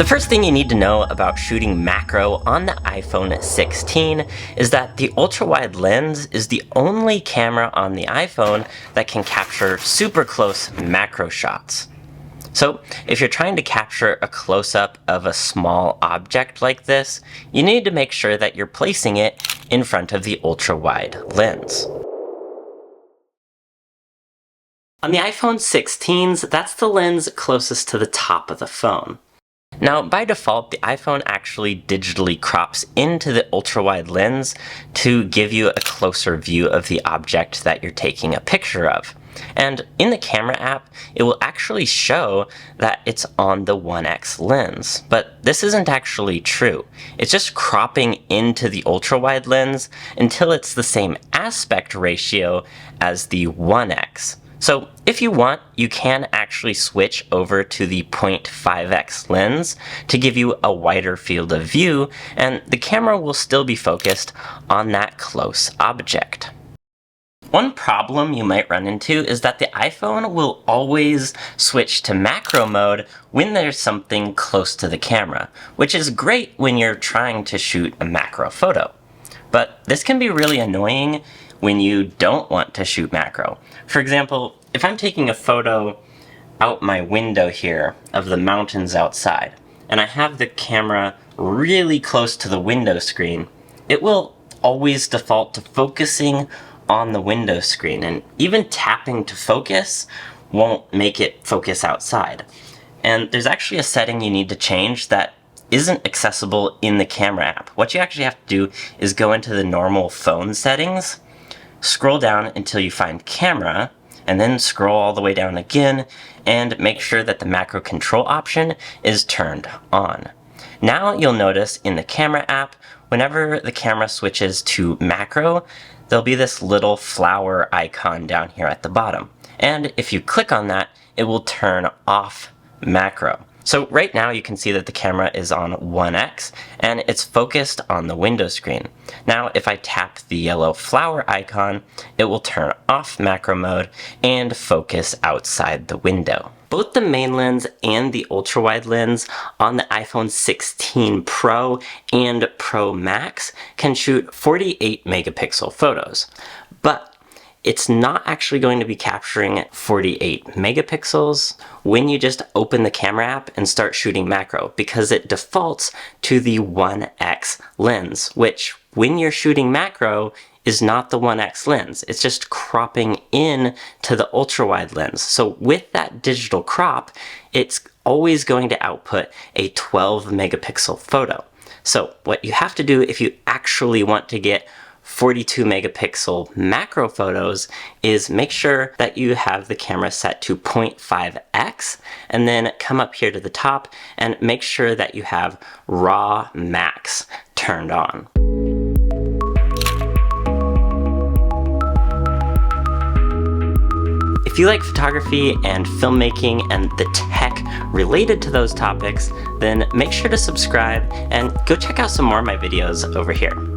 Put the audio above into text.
The first thing you need to know about shooting macro on the iPhone 16 is that the ultra-wide lens is the only camera on the iPhone that can capture super close macro shots. So if you're trying to capture a close-up of a small object like this, you need to make sure that you're placing it in front of the ultra-wide lens. On the iPhone 16s, that's the lens closest to the top of the phone. Now, by default, the iPhone actually digitally crops into the ultra-wide lens to give you a closer view of the object that you're taking a picture of. And in the camera app, it will actually show that it's on the 1x lens. But this isn't actually true. It's just cropping into the ultra-wide lens until it's the same aspect ratio as the 1x. So if you want, you can actually switch over to the 0.5x lens to give you a wider field of view, and the camera will still be focused on that close object. One problem you might run into is that the iPhone will always switch to macro mode when there's something close to the camera, which is great when you're trying to shoot a macro photo. But this can be really annoying when you don't want to shoot macro. For example, if I'm taking a photo out my window here of the mountains outside, and I have the camera really close to the window screen, it will always default to focusing on the window screen, and even tapping to focus won't make it focus outside. And there's actually a setting you need to change that isn't accessible in the camera app. What you actually have to do is go into the normal phone settings, scroll down until you find camera, and then scroll all the way down again and make sure that the macro control option is turned on. Now you'll notice in the camera app, whenever the camera switches to macro, there'll be this little flower icon down here at the bottom. And if you click on that, it will turn off macro. So right now you can see that the camera is on 1x and it's focused on the window screen. Now if I tap the yellow flower icon, it will turn off macro mode and focus outside the window. Both the main lens and the ultra-wide lens on the iPhone 16 Pro and Pro Max can shoot 48 megapixel photos. But it's not actually going to be capturing 48 megapixels when you just open the camera app and start shooting macro, because it defaults to the 1x lens, which when you're shooting macro is not the 1x lens. It's just cropping in to the ultra-wide lens. So with that digital crop, it's always going to output a 12 megapixel photo. So what you have to do if you actually want to get 42 megapixel macro photos is make sure that you have the camera set to 0.5x, and then come up here to the top and make sure that you have RAW max turned on. If you like photography and filmmaking and the tech related to those topics, then make sure to subscribe and go check out some more of my videos over here.